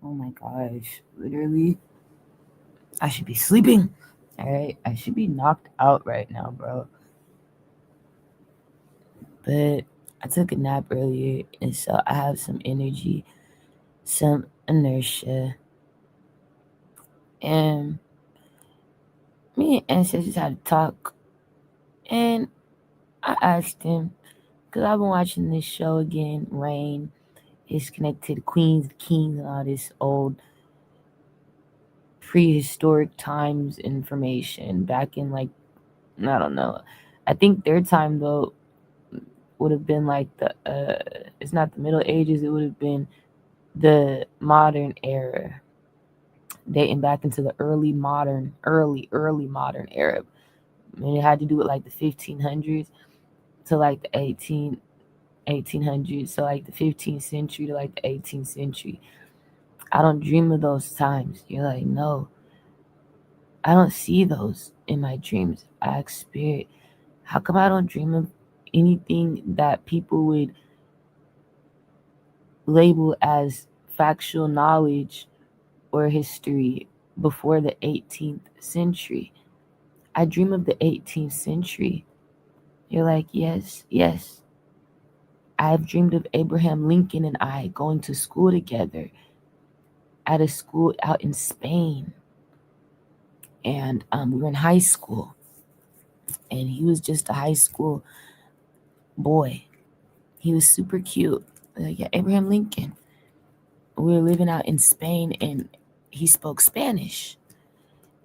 Oh my gosh. Literally, I should be sleeping. All right. I should be knocked out right now, bro. But I took a nap earlier, and so I have some energy, some inertia. And me and ancestors had to talk. And I asked him, because I've been watching this show again, Rain. It's connected to queens, kings, and all this old prehistoric times information back in, like, I don't know. I think their time though would have been like the it's not the Middle Ages, it would have been the modern era, dating back into the early modern era. And it had to do with like the 1500s to like the 1800s, so like the 15th century to like the 18th century. I don't dream of those times. You're like, no, I don't see those in my dreams. I ask spirit, how come I don't dream of anything that people would label as factual knowledge or history before the 18th century? I dream of the 18th century. You're like, yes, yes. I've dreamed of Abraham Lincoln and I going to school together at a school out in Spain. And we were in high school. And he was just a high school boy. He was super cute. Yeah, Abraham Lincoln. We were living out in Spain and he spoke Spanish.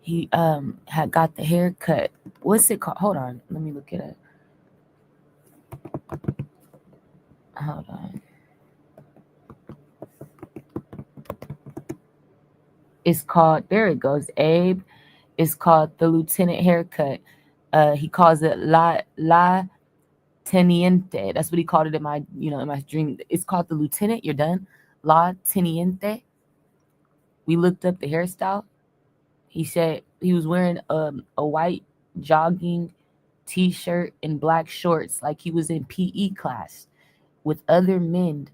He had got the haircut. What's it called? Hold on. Let me look it up. Hold on. It's called, there it goes, Abe. It's called the lieutenant haircut. He calls it la teniente. That's what he called it in my, in my dream. It's called the lieutenant. You're done. La teniente. We looked up the hairstyle. He said he was wearing a white jogging t-shirt and black shorts, like he was in PE class with other men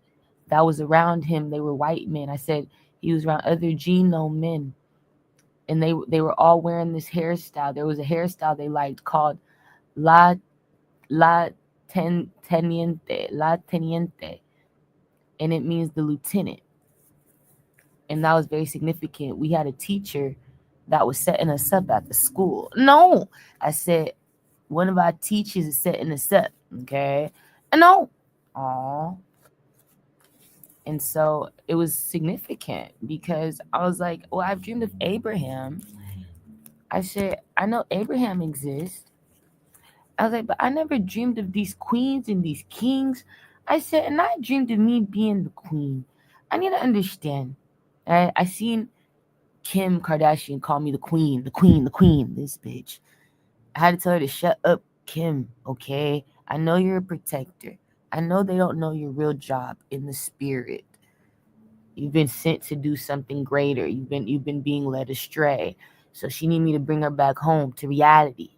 that was around him. They were white men. I said he was around other genome men, and they were all wearing this hairstyle. There was a hairstyle they liked called la teniente, and it means the lieutenant. And that was very significant. We had a teacher that was setting us up at the school. No, I said, one of our teachers is setting us up. Okay, no, oh. And so it was significant because I was like, well, I've dreamed of Abraham. I said, I know Abraham exists. I was like, but I never dreamed of these queens and these kings. I said, and I dreamed of me being the queen. I need to understand. Right? I seen Kim Kardashian call me the queen, the queen, the queen, this bitch. I had to tell her to shut up, Kim, okay? I know you're a protector. I know they don't know your real job in the spirit. You've been sent to do something greater. You've been being led astray. So she need me to bring her back home to reality.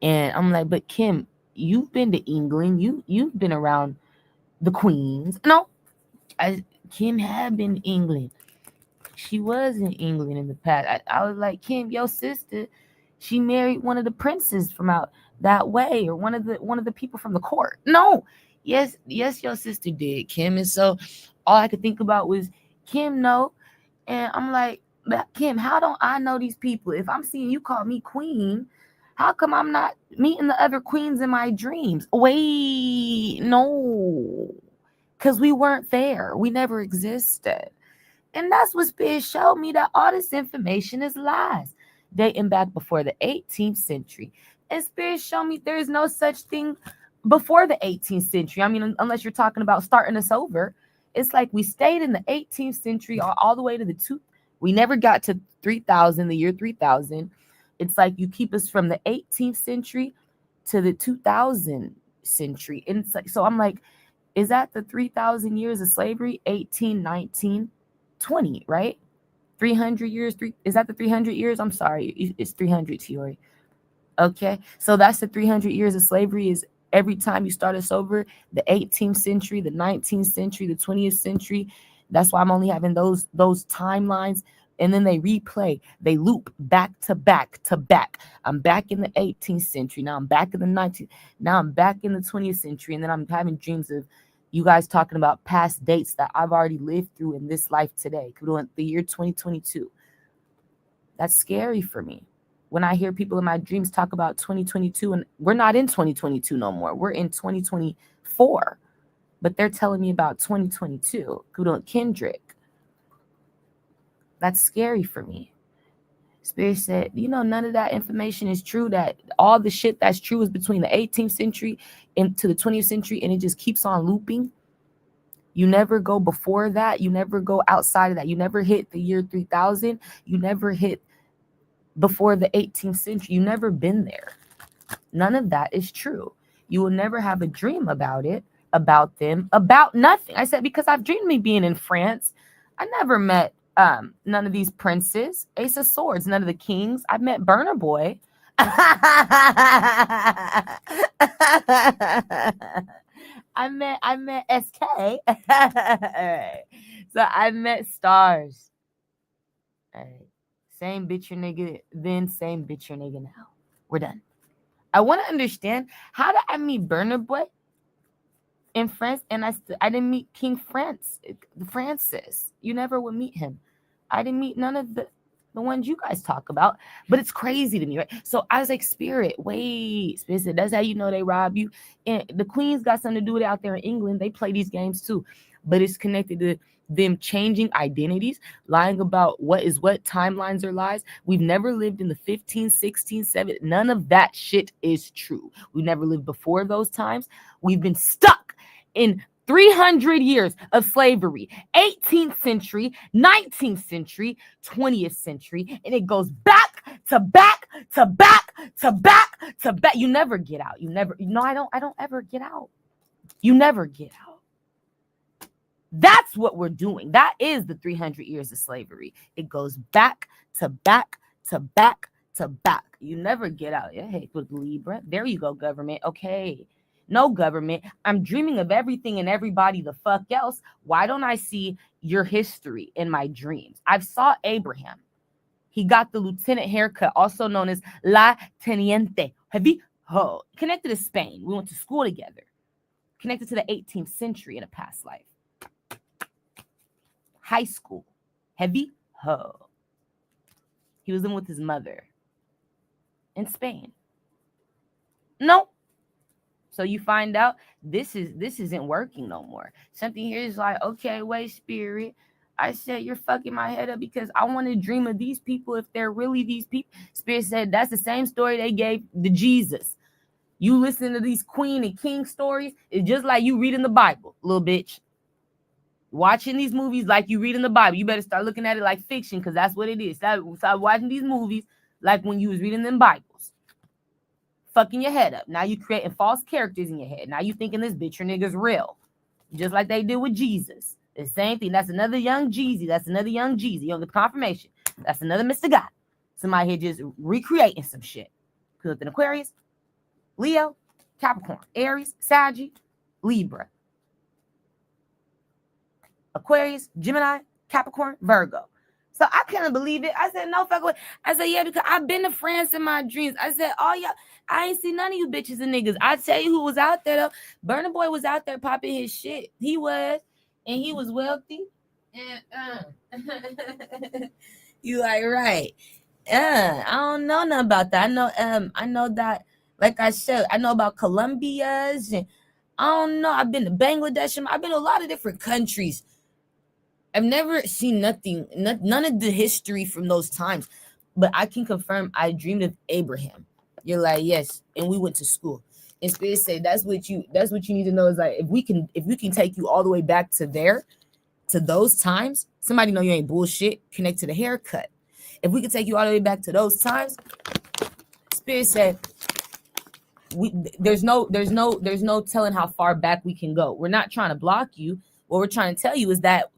And I'm like, but Kim, you've been to England. You've been around the queens. No, Kim had been in England. She was in England in the past. I was like, Kim, your sister, she married one of the princes from out that way, or one of the people from the court. No, yes, your sister did, Kim. And so all I could think about was Kim, no. And I'm like, but Kim, how don't I know these people? If I'm seeing you call me queen, how come I'm not meeting the other queens in my dreams? Wait, no. Because we weren't there. We never existed. And that's what Spirit showed me, that all this information is lies, dating back before the 18th century. And Spirit showed me there is no such thing before the 18th century. I mean, unless you're talking about starting us over. It's like we stayed in the 18th century all the way to the we never got to 3000, the year 3000. It's like you keep us from the 18th century to the 2000 century. And it's like, so I'm like, is that the 3000 years of slavery? 18, 19, 20, right? 300 years. Is that the 300 years? I'm sorry, it's 300, Tiori. Okay, so that's the 300 years of slavery. Is every time you start us over, the 18th century, the 19th century, the 20th century, That's why I'm only having those timelines. And then they replay, they loop back to back to back. I'm back in the 18th century. Now I'm back in the 19th. Now I'm back in the 20th century. And then I'm having dreams of you guys talking about past dates that I've already lived through in this life today. The year 2022. That's scary for me. When I hear people in my dreams talk about 2022, and we're not in 2022 no more. We're in 2024. But they're telling me about 2022. Kendrick. That's scary for me. Spirit said, none of that information is true. That all the shit that's true is between the 18th century into the 20th century, and it just keeps on looping. You never go before that. You never go outside of that. You never hit the year 3000. You never hit before the 18th century. You never been there. None of that is true. You will never have a dream about it, about them, about nothing. I said, because I've dreamed me being in France. I never met none of these princes, Ace of Swords, none of the kings. I've met Burna Boy. I met SK. So I met stars. All right. Same bitch your nigga then, same bitch your nigga now. We're done. I want to understand, how did I meet Burna Boy in France, and I didn't meet King Francis. You never would meet him. I didn't meet none of the ones you guys talk about, but it's crazy to me, right? So I was like, Spirit said, that's how you know they rob you. And the Queen's got something to do with it out there in England. They play these games too, but it's connected to them changing identities, lying about what is what, timelines are lies. We've never lived in the 15, 16, 7. None of that shit is true. We never lived before those times. We've been stuck in 300 years of slavery, 18th century, 19th century, 20th century, and it goes back to back to back to back to back. You never get out. I don't ever get out. You never get out. That's what we're doing. That is the 300 years of slavery. It goes back to back to back to back. You never get out. Yeah, hey, with Libra. There you go, government. Okay. No, government. I'm dreaming of everything and everybody the fuck else. Why don't I see your history in my dreams? I've saw Abraham. He got the lieutenant haircut, also known as La Teniente. Connected to Spain. We went to school together. Connected to the 18th century in a past life. High school. He was in with his mother in Spain. No. So you find out this isn't working no more. Something here is like, okay, wait, Spirit. I said, you're fucking my head up because I want to dream of these people if they're really these people. Spirit said, that's the same story they gave to Jesus. You listen to these queen and king stories, it's just like you reading the Bible, little bitch. Watching these movies like you reading the Bible. You better start looking at it like fiction because that's what it is. Start watching these movies like when you was reading them Bibles. Fucking your head up. Now you creating false characters in your head. Now you thinking this bitch your nigga's real. Just like they did with Jesus. The same thing. That's another young Jeezy. That's another young Jeezy. You don't get the confirmation. That's another Mr. God. Somebody here just recreating some shit. Because an Aquarius, Leo, Capricorn, Aries, Sag, Libra. Aquarius, Gemini, Capricorn, Virgo. So I couldn't believe it. I said, no, fuck with. I said, yeah, because I've been to France in my dreams. I said, oh, yeah, I ain't seen none of you bitches and niggas. I tell you who was out there, though. Burna Boy was out there popping his shit. He was. And he was wealthy. And you like, right. I don't know nothing about that. I know that, like I said, I know about Colombia's. And I don't know. I've been to Bangladesh. I've been to a lot of different countries. I've never seen none of the history from those times, but I can confirm I dreamed of Abraham. You're like, yes, and we went to school. And Spirit say that's what you need to know is like if we can take you all the way back to those times, somebody know you ain't bullshit, connect to the haircut. If we can take you all the way back to those times, Spirit said there's no telling how far back we can go. We're not trying to block you. What we're trying to tell you is that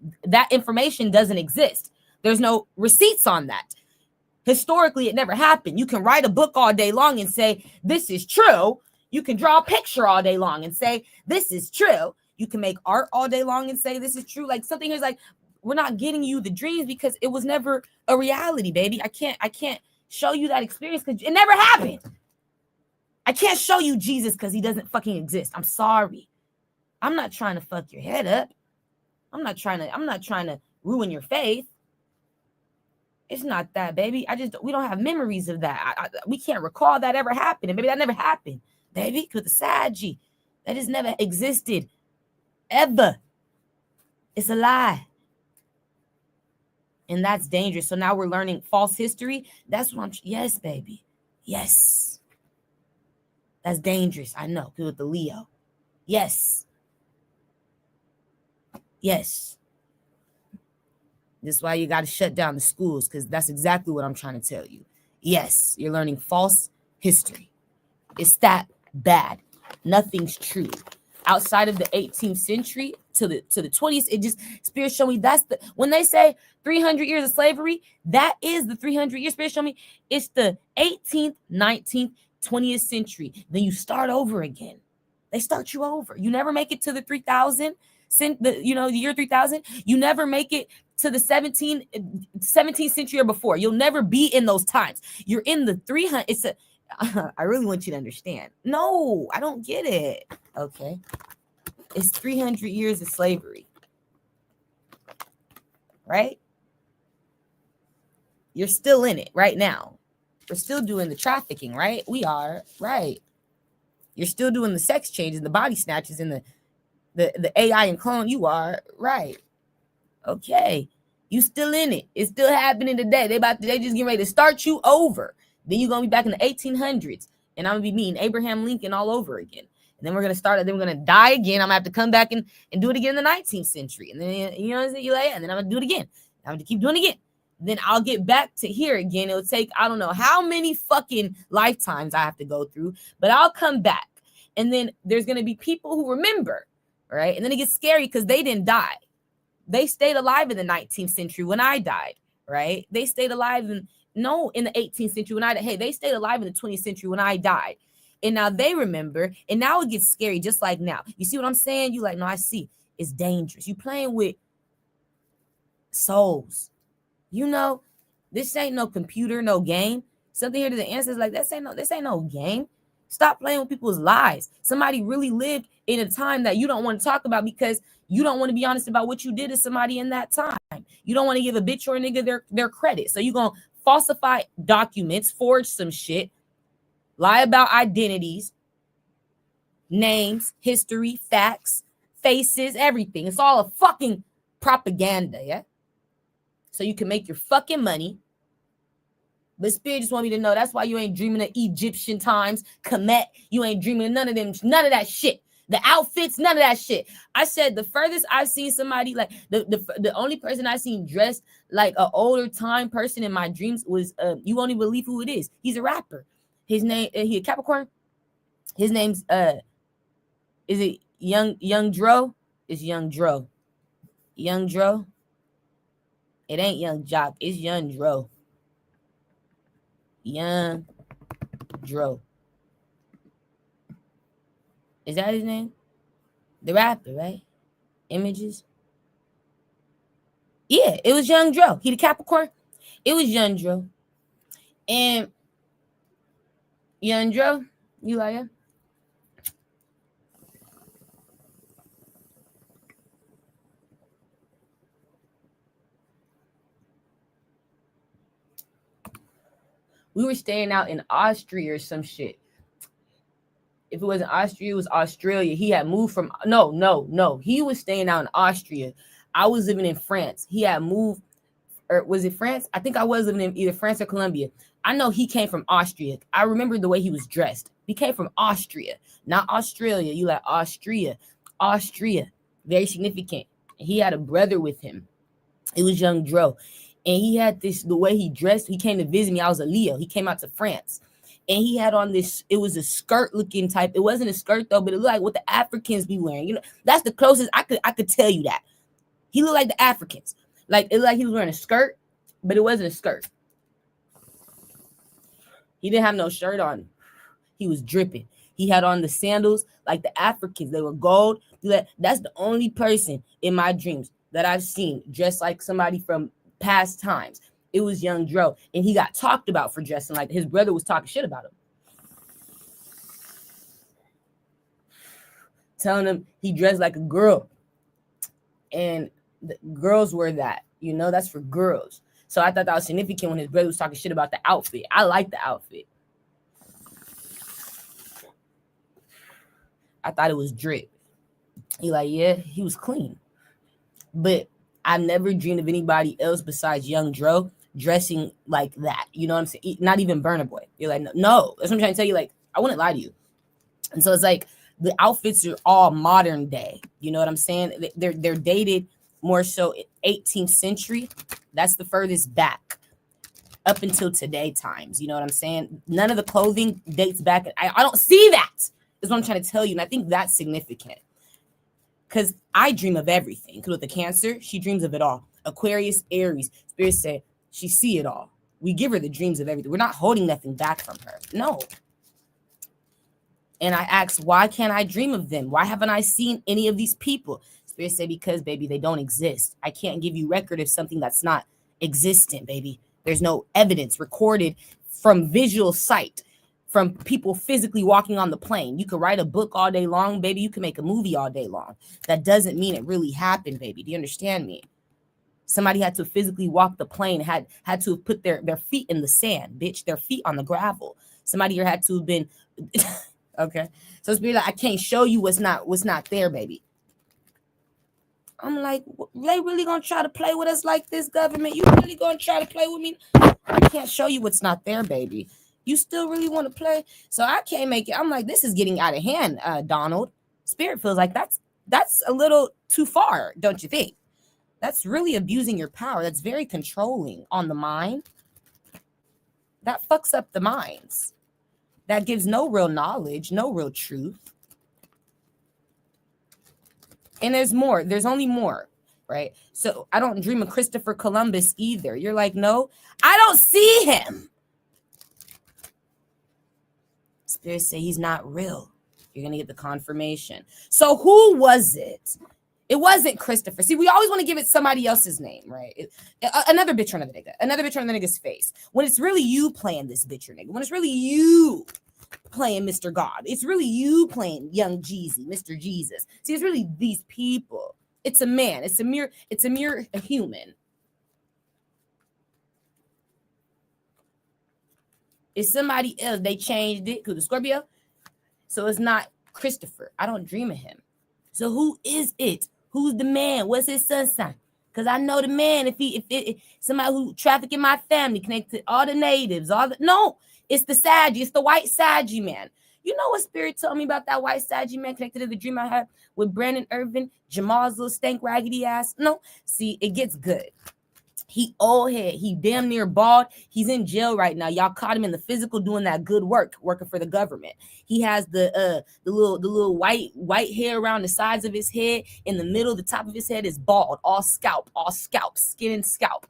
information doesn't exist. There's no receipts on that. Historically, it never happened. You can write a book all day long and say, this is true. You can draw a picture all day long and say, this is true. You can make art all day long and say this is true. Like something here's like, we're not getting you the dreams because it was never a reality, baby. I can't show you that experience because it never happened. I can't show you Jesus because he doesn't fucking exist. I'm sorry. I'm not trying to fuck your head up. I'm not trying to ruin your faith. It's not that, baby. We don't have memories of that. We can't recall that ever happened. And maybe that never happened, baby, because the Sagi, that has never existed ever. It's a lie. And that's dangerous. So now we're learning false history. That's what yes, baby. Yes. That's dangerous. I know, because with the Leo. Yes. Yes. This is why you got to shut down the schools, because that's exactly what I'm trying to tell you. Yes, you're learning false history. It's that bad. Nothing's true. Outside of the 18th century to the 20th, it just, Spirit show me that's the, when they say 300 years of slavery, that is the 300 years. Spirit show me it's the 18th, 19th, 20th century. Then you start over again. They start you over. You never make it to the 3000, the year 3000. You never make it to the 17th century or before. You'll never be in those times. You're in the 300. I really want you to understand. No, I don't get it. Okay. It's 300 years of slavery. Right? You're still in it right now. We're still doing the trafficking, right? We are, right? You're still doing the sex changes, the body snatches, and the AI and clone. You are, right? Okay. You still in it. It's still happening today. They just getting ready to start you over. Then you're gonna be back in the 1800s, and I'm gonna be meeting Abraham Lincoln all over again. And then we're gonna die again. I'm gonna have to come back and do it again in the 19th century. And then and then I'm gonna do it again. I'm gonna keep doing it again. Then I'll get back to here again. It'll take, I don't know how many fucking lifetimes I have to go through, but I'll come back. And then there's going to be people who remember, right? And then it gets scary because they didn't die. They stayed alive in the 19th century when I died, right? They stayed alive in the 18th century when I died. Hey, they stayed alive in the 20th century when I died. And now they remember, and now it gets scary just like now. You see what I'm saying? You like, no, I see. It's dangerous. You playing with souls. This ain't no computer, no game. Something here to the ancestors like this ain't no game. Stop playing with people's lives. Somebody really lived in a time that you don't want to talk about because you don't want to be honest about what you did to somebody in that time. You don't want to give a bitch or a nigga their credit. So you're going to falsify documents, forge some shit, lie about identities, names, history, facts, faces, everything. It's all a fucking propaganda, yeah? So you can make your fucking money. But Spirit just want me to know that's why you ain't dreaming of Egyptian times, Kemet. You ain't dreaming of none of that shit. The outfits, none of that shit. I said the furthest I've seen somebody, like the only person I've seen dressed like an older time person in my dreams was, you won't even believe who it is. He's a rapper. His name, he a Capricorn. His name's, is it Young Dro? It's Young Dro. Young Dro? It ain't Young Jock. It's Young Dro. Young Dro. Is that his name? The rapper, right? Images. Yeah, it was Young Dro. He the Capricorn. It was Young Dro. And Young Dro, you like him? We were staying out in Austria or some shit. If it wasn't Austria, it was Australia. He had moved from, no. He was staying out in Austria. I was living in France. He had moved, or was it France? I think I was living in either France or Colombia. I know he came from Austria. I remember the way he was dressed. He came from Austria, not Australia. You like Austria. Very significant. He had a brother with him. It was Young Dro. And he had the way he dressed. He came to visit me. I was a Leo. He came out to France. And he had on this, it was a skirt looking type. It wasn't a skirt though, but it looked like what the Africans be wearing. That's the closest I could tell you that. He looked like the Africans. Like, it looked like he was wearing a skirt, but it wasn't a skirt. He didn't have no shirt on. He was dripping. He had on the sandals like the Africans. They were gold. That's the only person in my dreams that I've seen dressed like somebody from past times. It was young Dro, and he got talked about for dressing like his brother was talking shit about him, telling him he dressed like a girl, and the girls wear that, you know, that's for girls. So I thought that was significant when his brother was talking shit about the outfit. I like the outfit. I thought it was drip. He like, yeah, he was clean. But I've never dreamed of anybody else besides young Dro dressing like that. You know what I'm saying? Not even Burna Boy. You're like, no. That's what I'm trying to tell you. Like, I wouldn't lie to you. And so it's like the outfits are all modern day. You know what I'm saying? They're dated more so 18th century. That's the furthest back up until today times. You know what I'm saying? None of the clothing dates back. I don't see that. Is what I'm trying to tell you. And I think that's significant. Because I dream of everything. Because with the Cancer, she dreams of it all. Aquarius, Aries, Spirit said she see it all. We give her the dreams of everything. We're not holding nothing back from her. No. And I asked, why can't I dream of them? Why haven't I seen any of these people? Spirit said, because, baby, they don't exist. I can't give you record of something that's not existent, baby. There's no evidence recorded from visual sight, from people physically walking on the plane. You could write a book all day long, baby. You can make a movie all day long. That doesn't mean it really happened, baby. Do you understand me? Somebody had to physically walk the plane, had to have put their feet in the sand, bitch, their feet on the gravel. Somebody here had to have been... Okay, so it's like, I can't show you what's not there, baby. I'm like, they really gonna try to play with us like this, government? You really gonna try to play with me? I can't show you what's not there, baby. You still really want to play? So I can't make it. I'm like, this is getting out of hand, Donald. Spirit feels like that's a little too far, don't you think? That's really abusing your power. That's very controlling on the mind. That fucks up the minds. That gives no real knowledge, no real truth. And there's more. There's only more, right? So I don't dream of Christopher Columbus either. You're like, no, I don't see him. Spirits say he's not real. You're going to get the confirmation. So who was it? It wasn't Christopher. See, we always want to give it somebody else's name, right? Another bitch or another nigga. Another bitch or another nigga's face. When it's really you playing this bitch or nigga. When it's really you playing Mr. God. It's really you playing Young Jeezy, Mr. Jesus. See, it's really these people. It's a man. It's a mere human. It's somebody else. They changed it to the Scorpio. So it's not Christopher. I don't dream of him. So who is it? Who's the man? What's his sun sign? Because I know the man, if somebody who traffic in my family, connected to all the natives, no, it's the Saggy, it's the white Saggy man. You know what Spirit told me about that white Saggy man connected to the dream I had with Brandon Irvin, Jamal's little stank raggedy ass? No, see, it gets good. He old head. He damn near bald. He's in jail right now. Y'all caught him in the physical doing that good work, working for the government. He has the little white hair around the sides of his head. In the middle, the top of his head is bald, all scalp, skin and scalp.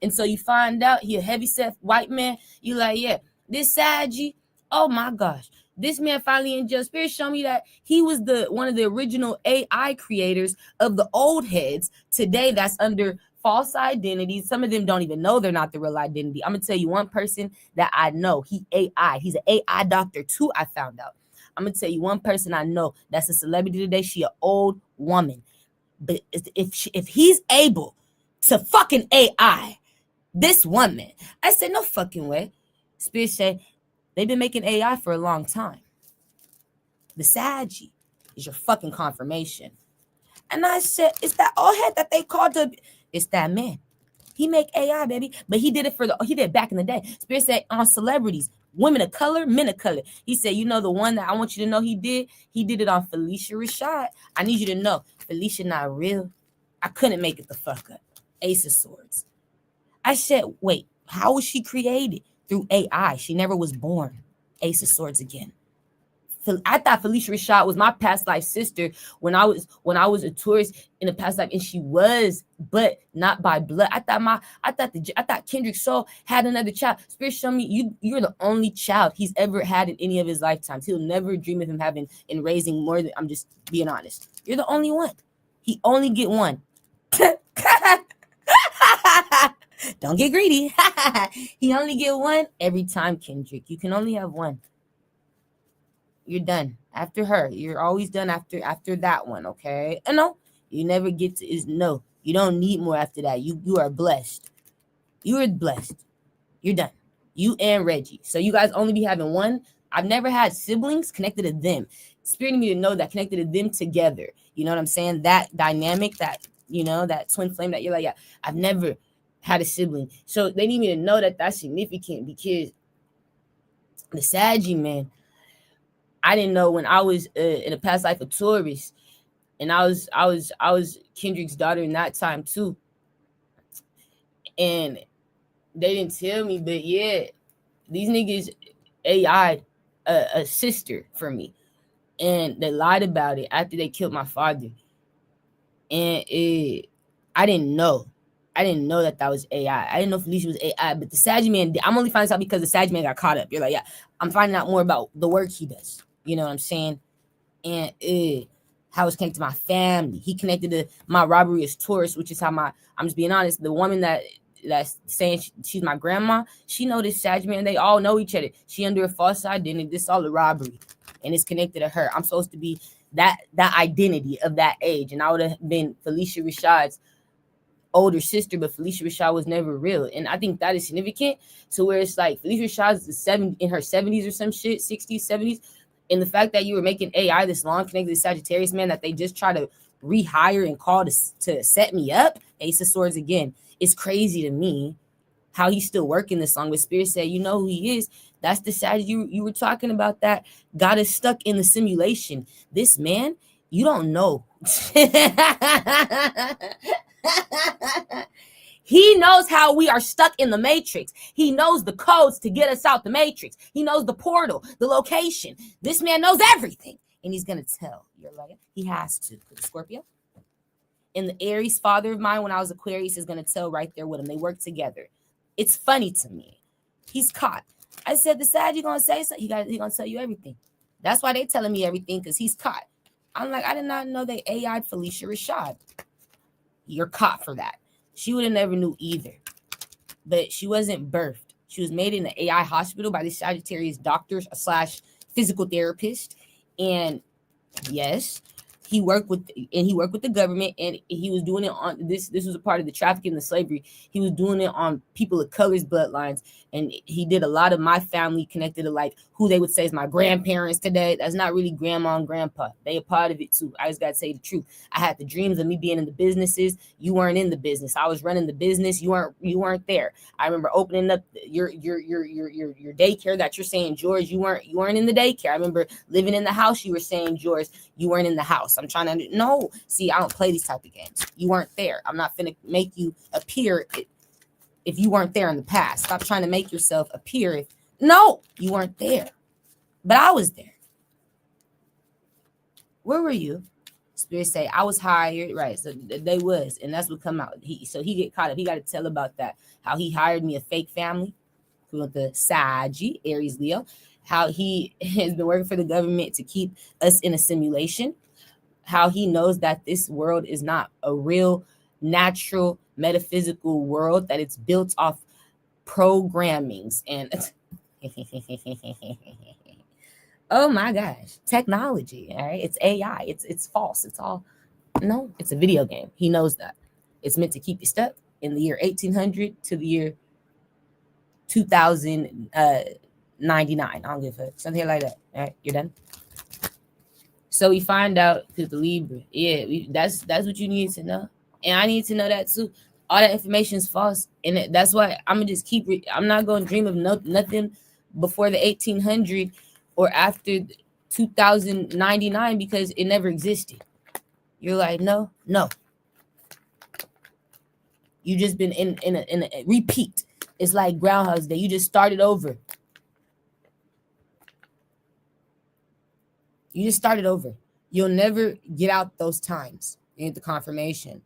And so you find out he a heavy-set white man. You like, yeah, this Saggy, oh my gosh. This man finally in jail. Spirit showed me that he was one of the original AI creators of the old heads. Today, that's under false identities. Some of them don't even know they're not the real identity. I'm going to tell you one person that I know. He's an AI doctor too, I found out. I'm going to tell you one person I know that's a celebrity today. She an old woman. But if he's able to fucking AI this woman, I said, no fucking way. Spirit said, they've been making AI for a long time. The Saggy is your fucking confirmation. And I said, it's that old head that they called it's that man. He make AI, baby. But he did it back in the day. Spirit said on celebrities, women of color, men of color. He said, you know, the one that I want you to know he did it on Felicia Rashad. I need you to know, Felicia not real. I couldn't make it the fuck up. Ace of Swords. I said, wait, how was she created? Through AI. She never was born. Ace of Swords again. I thought Felicia Rashad was my past life sister when I was a tourist in a past life, and she was, but not by blood. I thought Kendrick Soul had another child. Spirit showed me you're the only child he's ever had in any of his lifetimes. He'll never dream of him having and raising more than. I'm just being honest. You're the only one. He only get one. Don't get greedy. He only get one every time, Kendrick. You can only have one. You're done after her. You're always done after that one. Okay. No, you never get to. Is no. You don't need more after that. You are blessed. You are blessed. You're done. You and Reggie. So you guys only be having one. I've never had siblings connected to them. Spirit me to know that connected to them together. You know what I'm saying? That dynamic, that that twin flame that you're like, yeah. I've never had a sibling. So they need me to know that that's significant, because the Saggy, man, I didn't know when I was in a past life a tourist, and I was Kendrick's daughter in that time too. And they didn't tell me, but yeah, these niggas AI'd a sister for me, and they lied about it after they killed my father. And I didn't know. I didn't know that was AI. I didn't know Felicia was AI, but the Saggy man, I'm only finding out because the Saggy man got caught up. You're like, yeah, I'm finding out more about the work he does. You know what I'm saying? And how it's connected to my family. He connected to my robbery as tourist, which is how I'm just being honest, the woman that's saying she's my grandma, she know this Saggy man. They all know each other. She under a false identity. This is all a robbery, and it's connected to her. I'm supposed to be that identity of that age, and I would have been Felicia Rashad's older sister, but Felicia Rashad was never real. And I think that is significant to where it's like Felicia Rashad's in her 70s or some shit, 60s, 70s. And the fact that you were making AI this long connected to Sagittarius, man, that they just try to rehire and call to set me up, Ace of Swords again, it's crazy to me how he's still working this long. But Spirit said, you know who he is. That's the Sag you were talking about that got us stuck in the simulation. This man, you don't know. He knows how we are stuck in the matrix. He knows the codes to get us out the matrix. He knows the portal, the location. This man knows everything, and he's gonna tell. You're like, he has to. Scorpio. And the Aries father of mine, when I was Aquarius, is gonna tell right there with him. They work together. It's funny to me. He's caught. I said, the Sag, you gonna say something? He gonna tell you everything. That's why they telling me everything, because he's caught. I'm like, I did not know they AI'd Felicia Rashad. You're caught for that. She would have never knew either. But she wasn't birthed. She was made in an AI hospital by the Sagittarius doctor / physical therapist. And yes, he worked with the government, and he was doing it on this was a part of the trafficking and the slavery. He was doing it on people of color's bloodlines, and he did a lot of my family connected to like who they would say is my grandparents today. That's not really grandma and grandpa. They a part of it too. I just gotta say the truth. I had the dreams of me being in the businesses. You weren't in the business. I was running the business. You weren't there. I remember opening up your daycare that you're saying, George, you weren't in the daycare. I remember living in the house. You were saying, George, you weren't in the house. I'm trying to no. See, I don't play these type of games. You weren't there. I'm not finna make you appear if you weren't there in the past. Stop trying to make yourself appear no, you weren't there. But I was there. Where were you? Spirit say I was hired, right? So they was, and that's what come out. He get caught up. He got to tell about that. How he hired me a fake family with the Saggy, Aries, Leo. How he has been working for the government to keep us in a simulation. How he knows that this world is not a real, natural, metaphysical world. That it's built off programmings and. Oh my gosh, technology, all right? It's AI, it's false, it's all, no, it's a video game. He knows that. It's meant to keep you stuck in the year 1800 to the year 2099. I don't give a fuck, something like that, all right? You're done? So we find out, because the Libra, that's what you need to know. And I need to know that too. All that information is false, and that's why I'm gonna just keep I'm not gonna dream of nothing before the 1800 or after 2099 because it never existed. You're like, no. You just been in a repeat. It's like Groundhog's Day. You just started over. You just start it over. You'll never get out those times. You get the confirmation.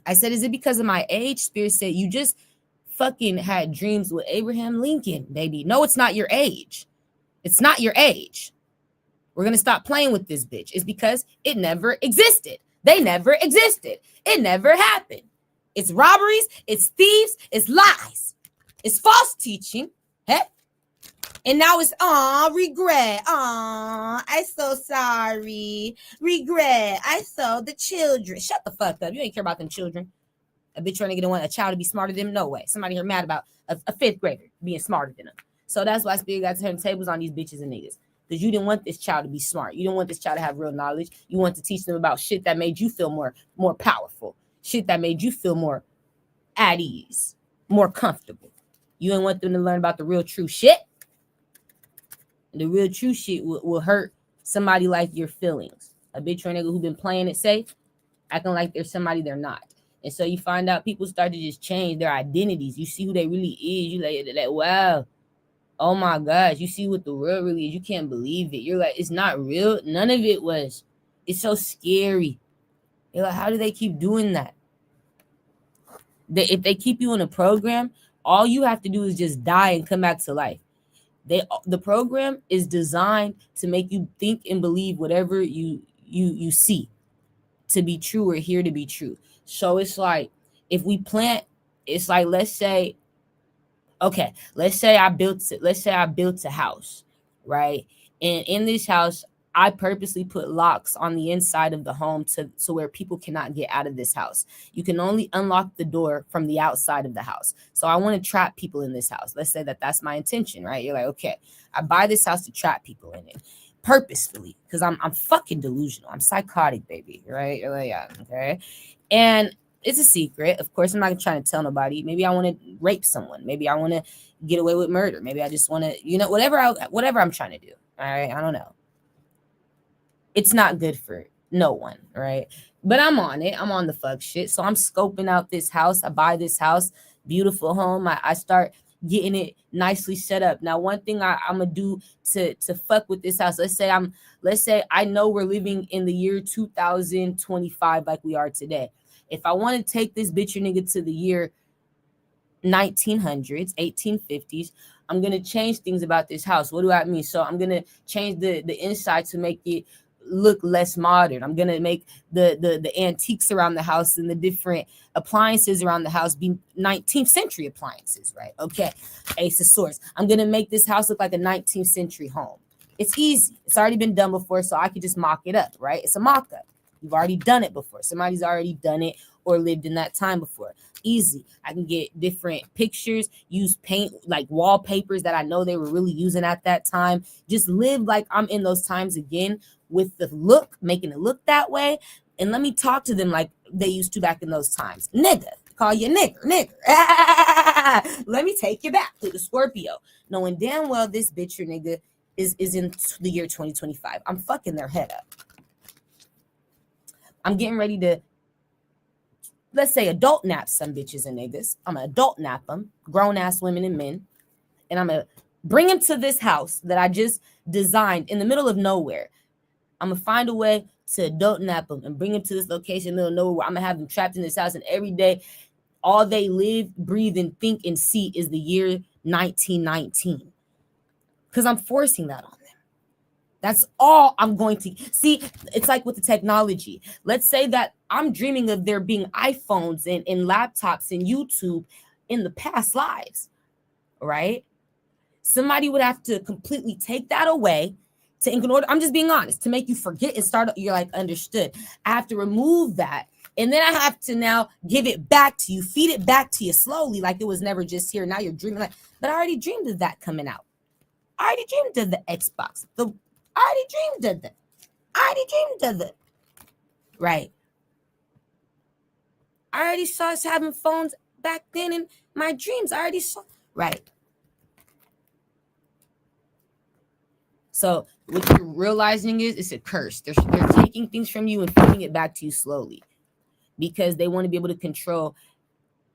I said, is it because of my age? Spirit said, you just fucking had dreams with Abraham Lincoln, baby. No, it's not your age. It's not your age. We're going to stop playing with this bitch. It's because it never existed. They never existed. It never happened. It's robberies. It's thieves. It's lies. It's false teaching. Hey? And now it's, regret. I'm so sorry. Regret. I saw the children. Shut the fuck up. You ain't care about them children. A bitch trying to get a child to be smarter than them? No way. Somebody here mad about a fifth grader being smarter than them. So that's why Spirit got to turn tables on these bitches and niggas. Because you didn't want this child to be smart. You didn't want this child to have real knowledge. You want to teach them about shit that made you feel more powerful. Shit that made you feel more at ease, more comfortable. You didn't want them to learn about the real true shit. The real true shit will hurt somebody like your feelings. A bitch or a nigga who been playing it safe, acting like they're somebody they're not. And so you find out people start to just change their identities. You see who they really is. You like, wow. Oh my gosh, you see what the world really is. You can't believe it. You're like, it's not real. None of it was. It's so scary. You're like, how do they keep doing that? If they keep you in a program, all you have to do is just die and come back to life. The program is designed to make you think and believe whatever you see to be true or hear to be true. So it's like, if we plant, it's like, let's say I built a house, right? And in this house, I purposely put locks on the inside of the home so where people cannot get out of this house. You can only unlock the door from the outside of the house. So I want to trap people in this house. Let's say that's my intention, right? You're like, okay, I buy this house to trap people in it purposefully because I'm fucking delusional. I'm psychotic, baby, right? You're like, yeah, okay. And it's a secret. Of course, I'm not trying to tell nobody. Maybe I want to rape someone. Maybe I want to get away with murder. Maybe I just want to, whatever I'm trying to do. All right. I don't know. It's not good for no one, right? But I'm on it. I'm on the fuck shit. So I'm scoping out this house. I buy this house, beautiful home. I start getting it nicely set up. Now, one thing I'm gonna do to fuck with this house. Let's say I know we're living in the year 2025 like we are today. If I want to take this bitch or nigga to the year 1900s, 1850s, I'm going to change things about this house. What do I mean? So I'm going to change the inside to make it look less modern. I'm going to make the antiques around the house and the different appliances around the house be 19th century appliances, right? Okay. Ace of Swords. I'm going to make this house look like a 19th century home. It's easy. It's already been done before, so I could just mock it up, right? It's a mock-up. You've already done it before. Somebody's already done it or lived in that time before. Easy. I can get different pictures, use paint, like wallpapers that I know they were really using at that time. Just live like I'm in those times again with the look, making it look that way. And let me talk to them like they used to back in those times. Nigga. Call you nigger. Let me take you back to the Scorpio. Knowing damn well this bitch or nigga is in the year 2025. I'm fucking their head up. I'm getting ready to, let's say, adult nap some bitches and niggas. I'm going to adult nap them, grown-ass women and men. And I'm going to bring them to this house that I just designed in the middle of nowhere. I'm going to find a way to adult nap them and bring them to this location in the middle of nowhere where I'm going to have them trapped in this house. And every day, all they live, breathe, and think and see is the year 1919. Because I'm forcing that on them. That's all I'm going to see. It's like with the technology. Let's say that I'm dreaming of there being iPhones and laptops and YouTube in the past lives, right? Somebody would have to completely take that away to ignore. I'm just being honest, to make you forget and start. You're like, understood. I have to remove that. And then I have to now give it back to you, feed it back to you slowly, like it was never just here. Now you're dreaming like, but I already dreamed of that coming out. I already dreamed of the Xbox, I already dreamed of that. Right. I already saw us having phones back then in my dreams. I already saw. Right. So what you're realizing is it's a curse. They're taking things from you and feeding it back to you slowly because they want to be able to control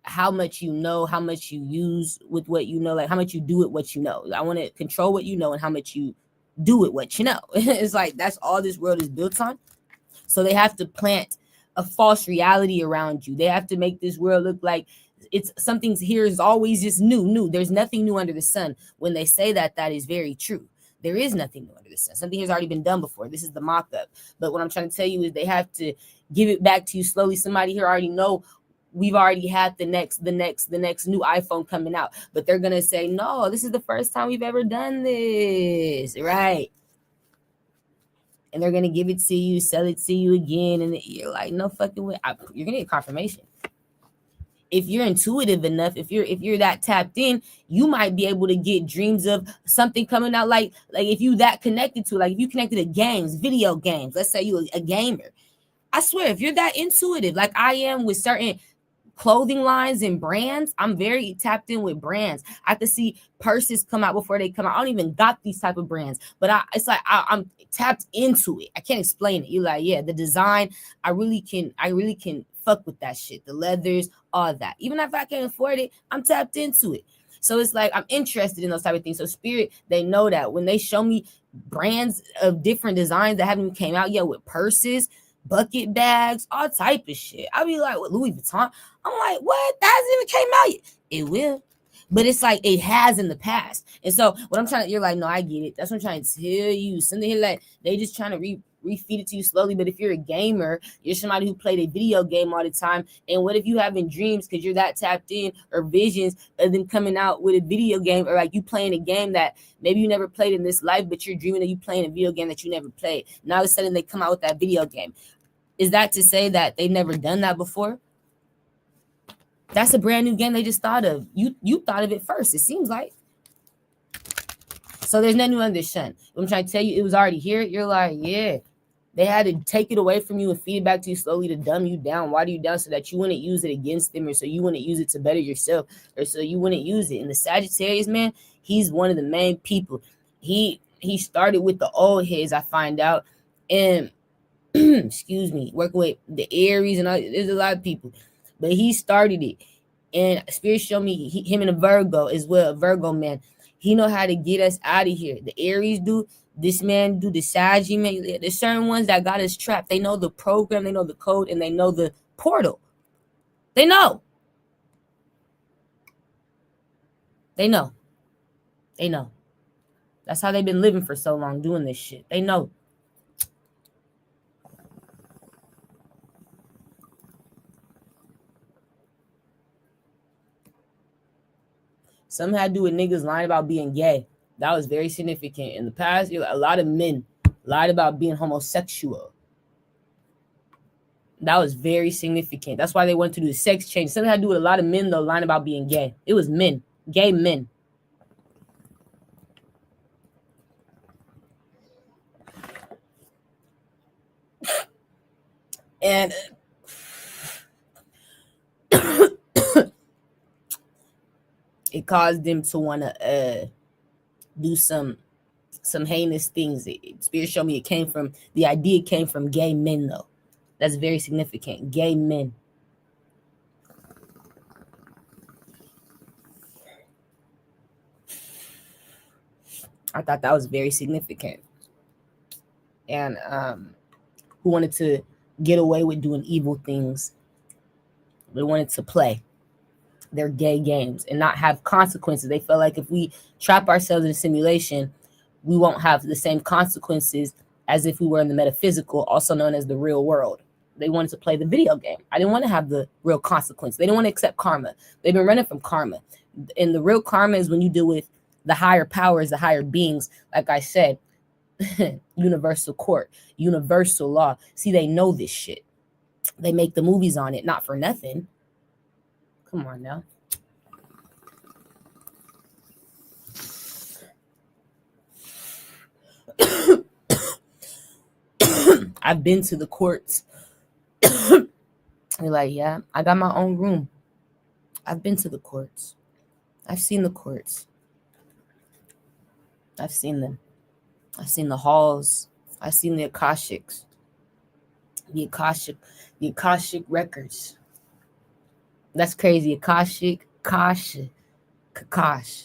how much you know, how much you use with what you know, like how much you do with what you know. I want to control what you know and how much you do with what you know. It's like that's all this world is built on. So they have to plant a false reality around you. They have to make this world look like it's something's here is always just new. There's nothing new under the sun. When they say that, that is very true. There is nothing new under the sun. Something has already been done before. This is the mock-up. But what I'm trying to tell you is they have to give it back to you slowly. Somebody here already know we've already had the next new iPhone coming out, but they're gonna say, no, this is the first time we've ever done this, right? And they're gonna give it to you, sell it to you again, and you're like, no fucking way. You're gonna get confirmation. If you're intuitive enough, if you're that tapped in, you might be able to get dreams of something coming out. Like if you that connected to, like if you connected to games, video games. Let's say you a gamer. I swear, if you're that intuitive, like I am with certain clothing lines and brands, I'm very tapped in with brands. I could see purses come out before they come out. I don't even got these type of brands, but it's like I'm tapped into it. I can't explain it. You're like, yeah, the design, I really can fuck with that shit. The leathers, all that. Even if I can't afford it, I'm tapped into it. So it's like I'm interested in those type of things. So spirit, they know that when they show me brands of different designs that haven't came out yet, with purses, bucket bags, all type of shit. I'll be like, what, Louis Vuitton? I'm like, what? That hasn't even came out yet. It will. But it's like it has in the past. And so what I'm trying to, you're like, no, I get it. That's what I'm trying to tell you. Something here like they just trying to refeed it to you slowly. But if you're a gamer, you're somebody who played a video game all the time. And what if you having dreams because you're that tapped in, or visions of them coming out with a video game, or like you playing a game that maybe you never played in this life, but you're dreaming of you playing a video game that you never played. Now all of a sudden they come out with that video game. Is that to say that they've never done that before? That's a brand new game they just thought of. You thought of it first, it seems like. So there's nothing new under the sun. I'm trying to tell you, it was already here. You're like, yeah. They had to take it away from you and feed it back to you slowly to dumb you down, water you down, so that you wouldn't use it against them, or so you wouldn't use it to better yourself, or so you wouldn't use it. And the Sagittarius, man, he's one of the main people. He started with the old heads, I find out. And excuse me, working with the Aries and all, there's a lot of people, but he started it. And spirit showed me him and a Virgo as well, a Virgo man. He know how to get us out of here. The Aries do, this man do, the Sag man. There's certain ones that got us trapped. They know the program, they know the code, and they know the portal. They know. They know. They know. That's how they've been living for so long, doing this shit. They know. Something had to do with niggas lying about being gay. That was very significant. In the past, a lot of men lied about being homosexual. That was very significant. That's why they wanted to do the sex change. Something had to do with a lot of men, though, lying about being gay. It was men, gay men. And it caused them to want to do some heinous things. Spirit showed me the idea came from gay men, though. That's very significant. Gay men. I thought that was very significant. And who wanted to get away with doing evil things. They wanted to play their gay games and not have consequences. They felt like if we trap ourselves in a simulation, we won't have the same consequences as if we were in the metaphysical, also known as the real world. They wanted to play the video game. I didn't want to have the real consequence. They didn't want to accept karma. They've been running from karma. And the real karma is when you deal with the higher powers, the higher beings, like I said, universal court, universal law. See, they know this shit. They make the movies on it, not for nothing. Come on now. I've been to the courts. You're like, yeah, I got my own room. I've been to the courts. I've seen the courts. I've seen them. I've seen the halls. I've seen the Akashics. The Akashic records. That's crazy. Akashic.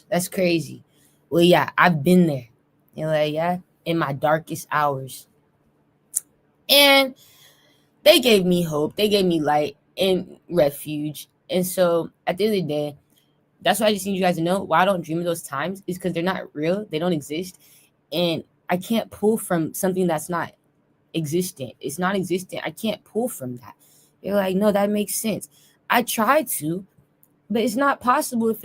That's crazy. Well, yeah, I've been there. You're like, yeah, in my darkest hours. And they gave me hope. They gave me light and refuge. And so at the end of the day, that's why I just need you guys to know why I don't dream of those times is because they're not real. They don't exist. And I can't pull from something that's not existent. It's not existent. I can't pull from that. You're like, no, that makes sense. I try to, but it's not possible if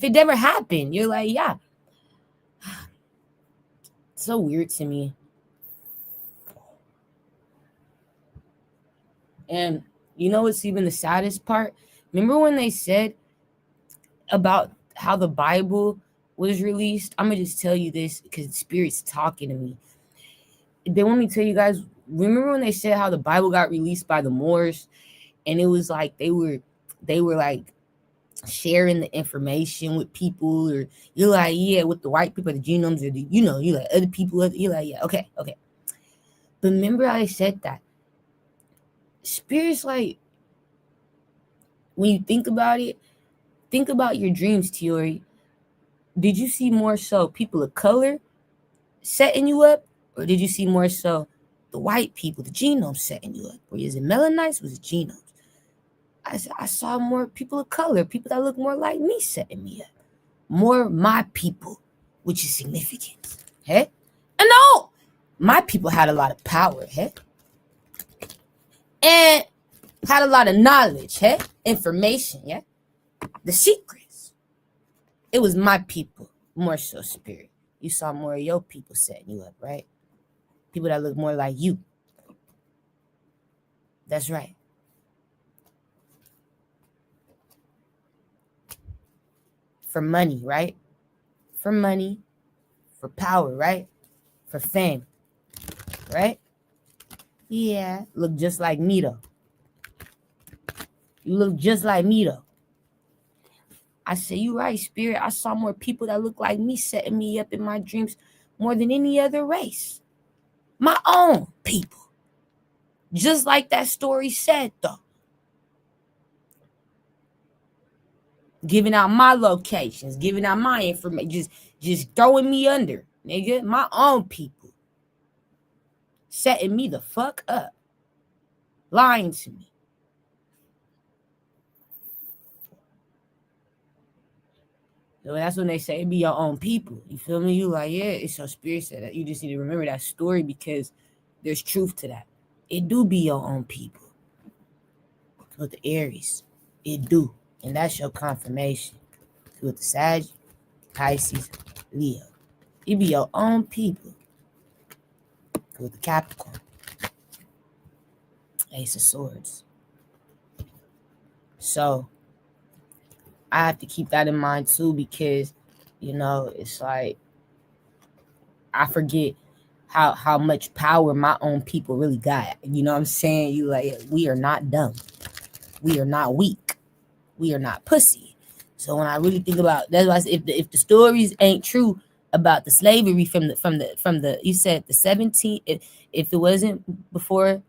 it never happened. You're like, yeah. It's so weird to me. And you know what's even the saddest part? Remember when they said about how the Bible was released? I'm going to just tell you this because the Spirit's talking to me. They want me to tell you guys, remember when they said how the Bible got released by the Moors? And it was like they were like sharing the information with people, or you're like, yeah, with the white people, the genomes, or the, you like other people, you're like, yeah, okay. But remember how I said that? Spirit's like, when you think about it, think about your dreams, Tiori. Did you see more so people of color setting you up, or did you see more so the white people, the genomes setting you up? Or is it melanites? Was it genomes? I saw more people of color, people that look more like me setting me up. More my people, which is significant. Hey? And no, my people had a lot of power, hey? And had a lot of knowledge, hey? Information, yeah? The secrets. It was my people, more so Spirit. You saw more of your people setting you up, right? People that look more like you. That's right. For money, right? For money, for power, right? For fame, right? Yeah, look just like me though. You look just like me though. I say, you right, Spirit. I saw more people that look like me setting me up in my dreams more than any other race. My own people. Just like that story said though. Giving out my locations, giving out my information, just throwing me under, nigga. My own people. Setting me the fuck up. Lying to me. So that's when they say it be your own people. You feel me? You like, yeah, it's your Spirit said that. You just need to remember that story because there's truth to that. It do be your own people. With the Aries, it do. And that's your confirmation. With the Sag, Pisces, Leo. It be your own people. With the Capricorn, Ace of Swords. So I have to keep that in mind too because, it's like I forget how much power my own people really got. You know what I'm saying? You like, we are not dumb. We are not weak. We are not pussy. So when I really think about that's why if the stories ain't true about the slavery from the you said the 17, if it wasn't before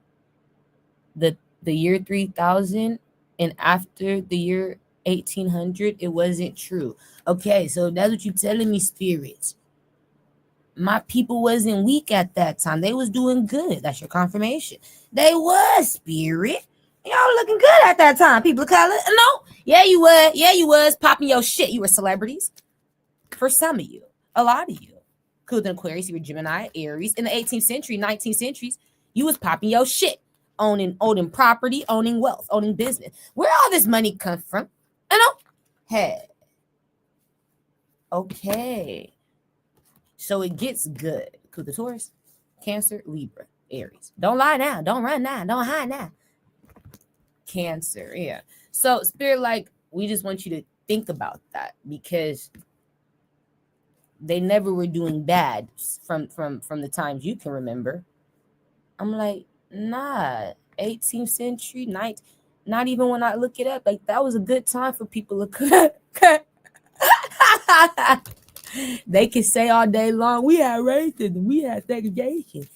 the year 3000 and after the year 1800, it wasn't true. Okay, so that's what you telling me, spirits. My people wasn't weak at that time. They was doing good. That's your confirmation. They was, Spirit. Y'all looking good at that time, people of color. No, yeah, you was. Yeah, you was popping your shit. You were celebrities. For some of you, a lot of you. Cool than Aquarius, you were Gemini, Aries. In the 18th century, 19th centuries, you was popping your shit. Owning property, owning wealth, owning business. Where all this money come from? I know. Hey. Okay. So it gets good. Cool the Taurus, Cancer, Libra, Aries. Don't lie now. Don't run now. Don't hide now. Cancer, yeah. So Spirit, like, we just want you to think about that because they never were doing bad from the times you can remember. I'm like, nah, 18th century, not even when I look it up. Like, that was a good time for people to they can say all day long, we had racism, we had segregation.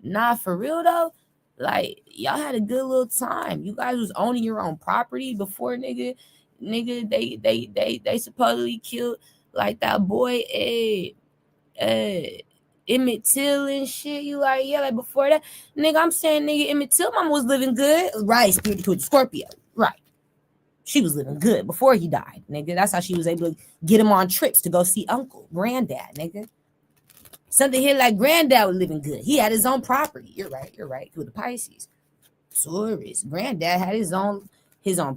Nah, for real though, like, y'all had a good little time. You guys was owning your own property before nigga they supposedly killed like that boy Emmett Till and shit. You like, yeah, like before that, nigga, I'm saying, nigga, Emmett Till mama was living good. Right, spirit to Scorpio. Right. She was living good before he died, nigga. That's how she was able to get him on trips to go see uncle, granddad, nigga. Something here like granddad was living good. He had his own property. You're right. With the Pisces. Taurus. Granddad had his own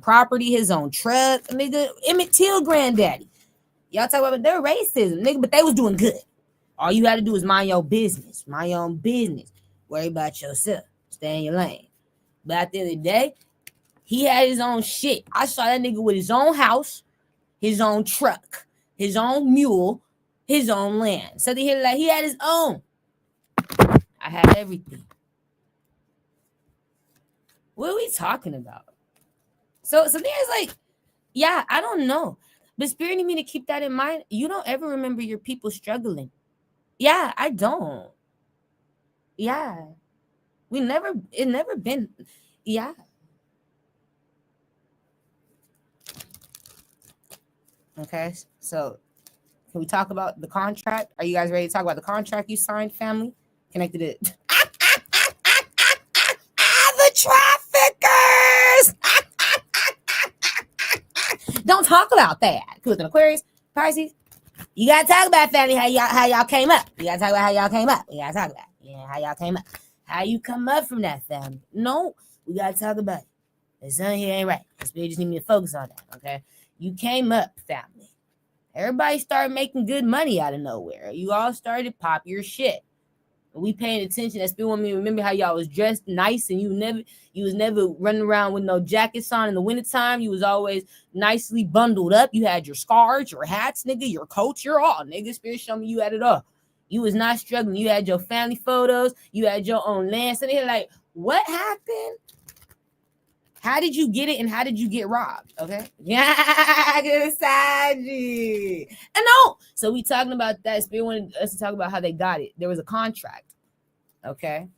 property, his own truck, nigga. Emmett Till granddaddy. Y'all talk about their racism, nigga, but they was doing good. All you had to do is mind your business. Mind your own business. Worry about yourself. Stay in your lane. But at the end of the day, he had his own shit. I saw that nigga with his own house, his own truck, his own mule, his own land. So he had his own. I had everything. What are we talking about? So there's like, yeah, I don't know. But Spirit need me to keep that in mind. You don't ever remember your people struggling. Yeah, I don't. Yeah. It never been, yeah. Okay, so can we talk about the contract? Are you guys ready to talk about the contract you signed, family? Connected it. The traffickers! Don't talk about that. Because an Aquarius, Pisces, you gotta talk about, family, how y'all came up. You gotta talk about how y'all came up. We gotta talk about how y'all came up. How you come up from that, family. No, we gotta talk about it. There's something here ain't right. The Spirit just need me to focus on that, okay? You came up, family. Everybody started making good money out of nowhere. You all started to pop your shit. We paying attention. That Spirit want me to remember how y'all was dressed nice and you was never running around with no jackets on in the wintertime. You was always nicely bundled up. You had your scarves, your hats, nigga, your coats, your all. Nigga, Spirit show me you had it all. You was not struggling. You had your family photos. You had your own land. So they're like, what happened? How did you get it and how did you get robbed? Okay. Yeah, good side. And no. So we talking about that. Spirit wanted us to talk about how they got it. There was a contract. Okay.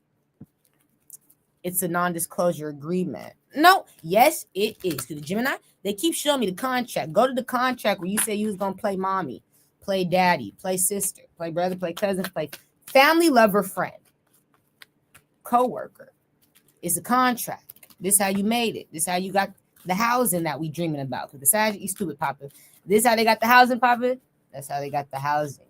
It's a non-disclosure agreement. No. Yes, it is. Because the Gemini, they keep showing me the contract. Go to the contract where you say you was going to play mommy, play daddy, play sister, play brother, play cousin, play family, lover, friend, co-worker. It's a contract. This how you made it. This how you got the housing that we dreaming about. Because the Sagittarius, you stupid Papa. This how they got the housing, Papa. That's how they got the housing.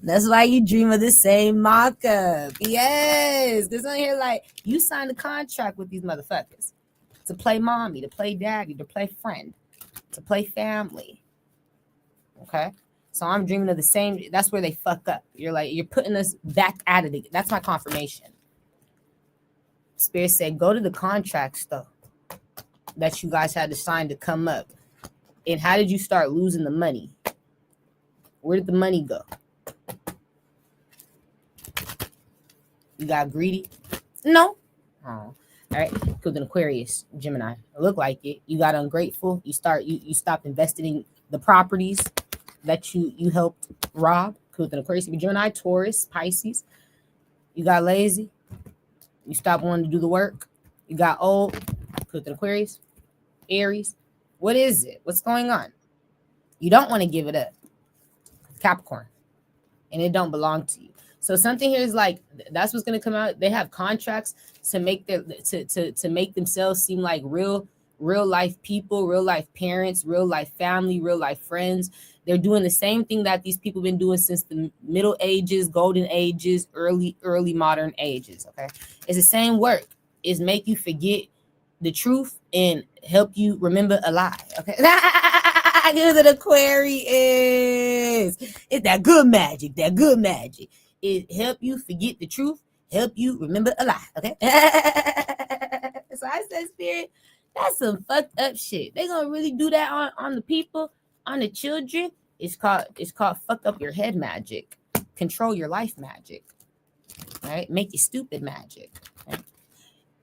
That's why you dream of the same mock-up. Yes. Because on here, like, you signed a contract with these motherfuckers to play mommy, to play daddy, to play friend, to play family. Okay? So I'm dreaming of the same. That's where they fuck up. You're like, you're putting us back at it. That's my confirmation. Spirit said, go to the contract stuff that you guys had to sign to come up. And how did you start losing the money? Where did the money go? You got greedy? No. Oh. All right. Because an Aquarius, Gemini. It look like it. You got ungrateful. You stopped investing in the properties that you helped rob. With an Aquarius, Gemini, Taurus, Pisces. You got lazy. You stopped wanting to do the work. You got old. With an Aquarius, Aries. What is it? What's going on? You don't want to give it up. Capricorn. And it don't belong to you. So something here is like, that's what's going to come out. They have contracts to make to make themselves seem like real life people, real life parents, real life family, real life friends. They're doing the same thing that these people been doing since the Middle Ages, Golden Ages, early modern ages. Okay, it's the same work. It's make you forget the truth and help you remember a lie. Okay, because an Aquarius, it's that good magic. That good magic. It help you forget the truth, help you remember a lie. Okay, so I said, Spirit, that's some fucked up shit. They gonna really do that on the people, on the children. It's called fuck up your head magic, control your life magic, right? Make you stupid magic. Right?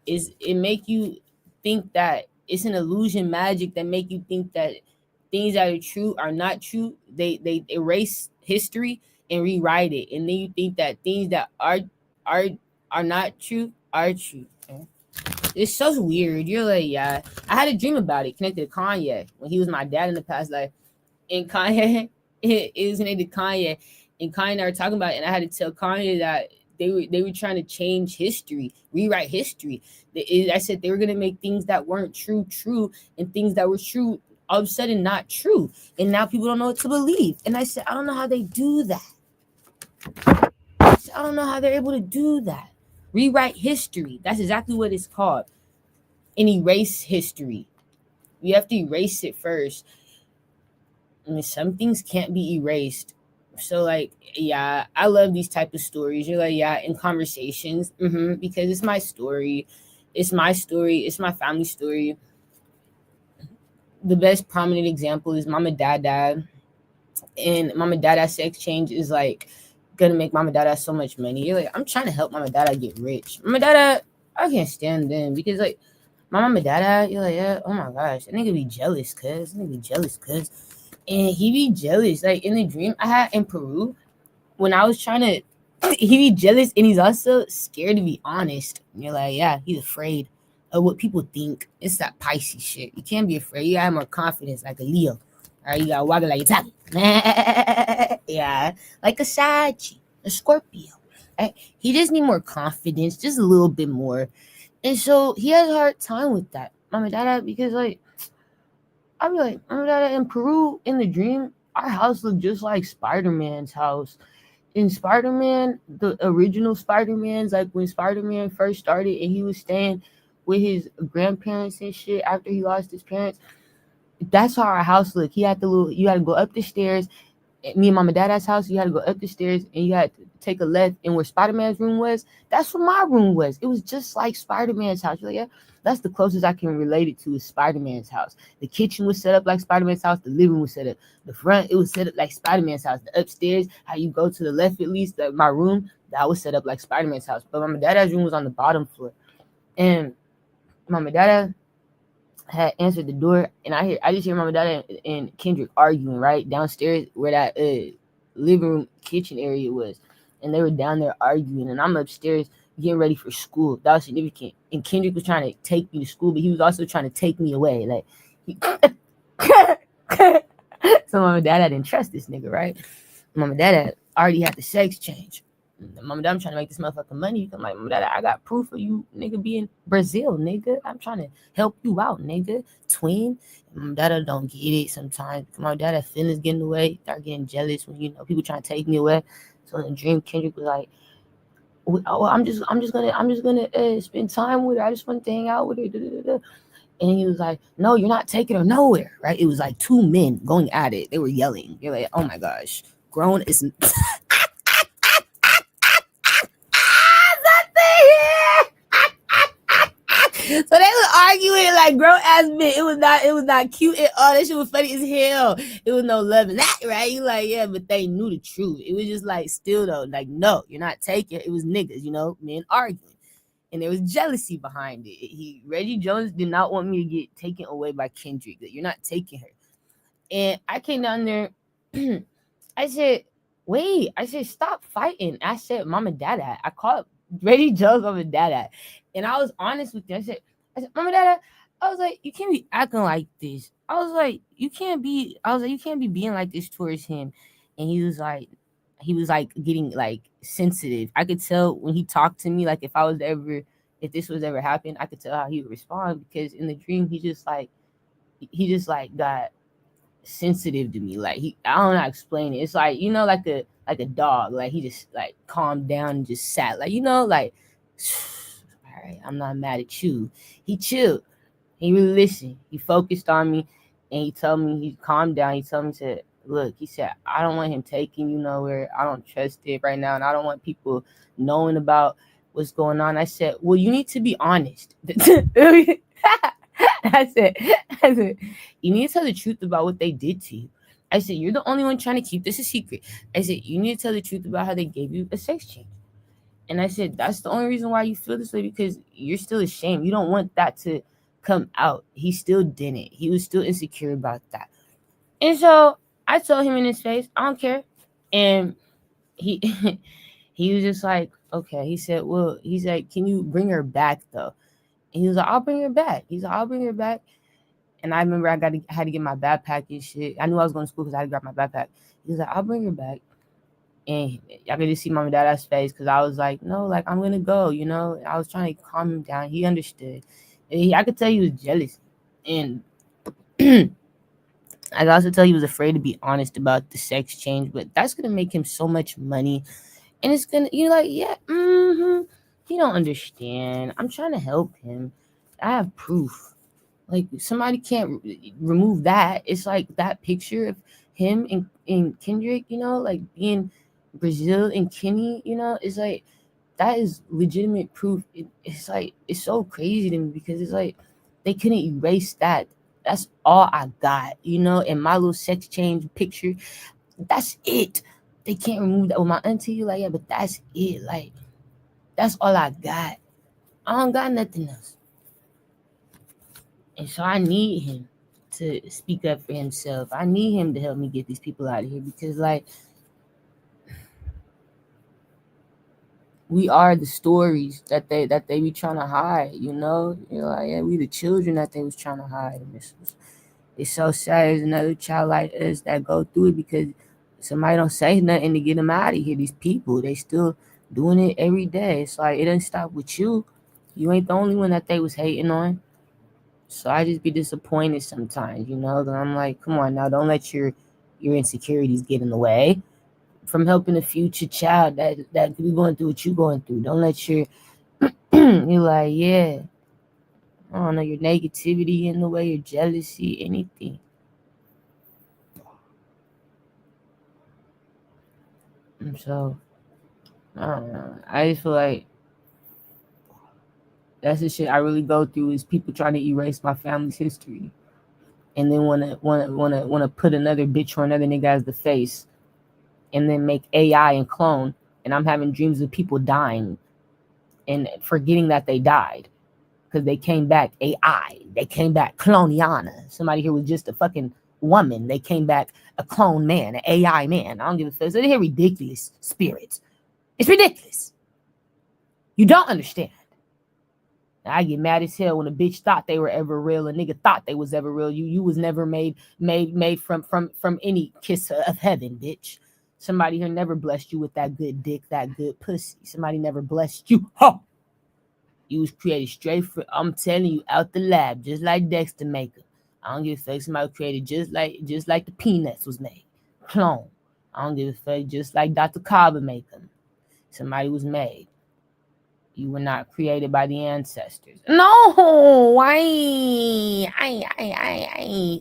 It make you think that it's an illusion magic that make you think that things that are true are not true. They erase history and rewrite it, and then you think that things that are not true are true. Okay? It's so weird. You're like, yeah. I had a dream about it connected to Kanye when he was my dad in the past life. And Kanye, it was connected to Kanye, and Kanye and I were talking about it, and I had to tell Kanye that they were trying to change history, rewrite history. I said they were gonna make things that weren't true, and things that were true all of a sudden not true, and now people don't know what to believe. And I said I don't know how they do that. I don't know how they're able to do that. Rewrite history. That's exactly what it's called. And erase history. You have to erase it first. I mean, some things can't be erased. So like, yeah, I love these type of stories. You're like, yeah, in conversations, because it's my story. It's my story. It's my family story. The best prominent example is mama dad, and mama dada sex change is like gonna make mama dada so much money. You're like, I'm trying to help mama dada get rich. Mama dada, I can't stand them because like my mama dada, you're like, yeah, oh my gosh, that nigga be jealous, cuz. And he be jealous. Like in the dream I had in Peru, when I was trying to he be jealous, and he's also scared to be honest. And you're like, yeah, he's afraid of what people think. It's that Pisces shit. You can't be afraid. You gotta have more confidence, like a Leo. All right, you gotta walk it like it's happy. Yeah, like a Sag, a Scorpio. Right? He just need more confidence, just a little bit more. And so he has a hard time with that, mama dada, because like I be like, mama dada, in Peru in the dream, our house looked just like Spider-Man's house. In Spider-Man, the original Spider-Man's, like when Spider-Man first started and he was staying with his grandparents and shit after he lost his parents, that's how our house looked. He had you had to go up the stairs. Me and mama dada's house, you had to go up the stairs and you had to take a left. And where Spider-Man's room was, that's where my room was. It was just like Spider-Man's house. You're like, yeah, that's the closest I can relate it to is Spider-Man's house. The kitchen was set up like Spider-Man's house. The living room was set up. The front, it was set up like Spider-Man's house. The upstairs, how you go to the left at least, my room, that was set up like Spider-Man's house. But mama dada's room was on the bottom floor. And mama dada had answered the door, and I just hear mama dada and Kendrick arguing right downstairs where that living room kitchen area was, and they were down there arguing, and I'm upstairs getting ready for school. That was significant. And Kendrick was trying to take me to school, but he was also trying to take me away. Like, so mama dada didn't trust this nigga, right? Mama dada already had the sex change. Mama dada, I'm trying to make this motherfucking money. I'm like, mama dada, I got proof of you, nigga, be in Brazil, nigga. I'm trying to help you out, nigga. Twin. Mama dada don't get it sometimes. Mama dada feelings getting away. Start getting jealous when people trying to take me away. So in the dream, Kendrick was like, oh, I'm just gonna spend time with her. I just want to hang out with her. Da, da, da. And he was like, no, you're not taking her nowhere, right? It was like two men going at it. They were yelling. You're like, oh my gosh, grown is. So they was arguing like grown ass men. It was not cute at all. That shit was funny as hell. It was no loving that, right? You like, yeah, but they knew the truth. It was just like still though, like, no, you're not taking it. It was niggas, men arguing. And there was jealousy behind it. Reggie Jones did not want me to get taken away by Kendrick. That you're not taking her. And I came down there. I said, wait. I said, stop fighting. I said, Mama Dada. I called Reggie Jones Mama Dada. And I was honest with him. I said, Mama Dada, I was like, you can't be acting like this. I was like, you can't be being like this towards him. And he was like getting like sensitive. I could tell when he talked to me, like if this was ever happened, I could tell how he would respond, because in the dream he just got sensitive to me. Like I don't know how to explain it. It's like, like a dog. Like he just like calmed down and just sat. Like, like all right, I'm not mad at you. He chilled. He really listened. He focused on me, and he told me, he calmed down. He told me to look. He said, I don't want him taking you nowhere. I don't trust it right now, and I don't want people knowing about what's going on. I said, well, you need to be honest. I said, you need to tell the truth about what they did to you. I said, you're the only one trying to keep this a secret. I said, you need to tell the truth about how they gave you a sex change. And I said, that's the only reason why you feel this way, because you're still ashamed. You don't want that to come out. He still didn't. He was still insecure about that. And so I told him in his face, I don't care. And he he was just like, okay. He said, well, he's like, can you bring her back though? And he was like, I'll bring her back. He's like, I'll bring her back. And I remember I had to get my backpack and shit. I knew I was going to school because I had to grab my backpack. He's like, I'll bring her back. And y'all could just see mom and dad's face because I was like, no, like I'm gonna go, you know. I was trying to calm him down. He understood. And I could tell he was jealous, and I could also tell he was afraid to be honest about the sex change. But that's gonna make him so much money, and it's gonna, you're like, yeah, he don't understand. I'm trying to help him. I have proof. Like somebody can't remove that. It's like that picture of him and Kendrick, you know, like being Brazil and Kenny, you know, it's like that is legitimate proof. It's like it's so crazy to me because it's like they couldn't erase that. That's all I got, you know, and my little sex change picture. That's it. They can't remove that with my auntie. Like, yeah, but that's it. Like, that's all I got. I don't got nothing else. And so I need him to speak up for himself. I need him to help me get these people out of here because, like, we are the stories that they be trying to hide. You know, you're like, yeah, we the children that they was trying to hide. And it's so sad. There's another child like us that go through it because somebody don't say nothing to get them out of here. These people, they still doing it every day. It's like it doesn't stop with you. You ain't the only one that they was hating on. So I just be disappointed sometimes, you know. That I'm like, come on now, don't let your insecurities get in the way from helping a future child that could be going through what you going through. Don't let your you're like, yeah, I don't know, your negativity in the way, your jealousy, anything. And so I don't know. I just feel like that's the shit I really go through is people trying to erase my family's history. And then wanna put another bitch or another nigga as the face and then make AI and clone. And I'm having dreams of people dying and forgetting that they died because they came back AI. They came back cloniana. Somebody here was just a fucking woman. They came back a clone man, an AI man. I don't give a fuck. So they hear ridiculous spirits. It's ridiculous. You don't understand. I get mad as hell when a bitch thought they were ever real. A nigga thought they was ever real. You was never made from any kiss of heaven, bitch. Somebody here never blessed you with that good dick, that good pussy. Somebody never blessed you. Huh. You was created straight for, I'm telling you, out the lab, just like Dexter Maker. I don't give a fuck. Somebody created just like the Peanuts was made. Clone. I don't give a fuck. Just like Dr. Kaba made them. Somebody was made. You were not created by the ancestors. No, I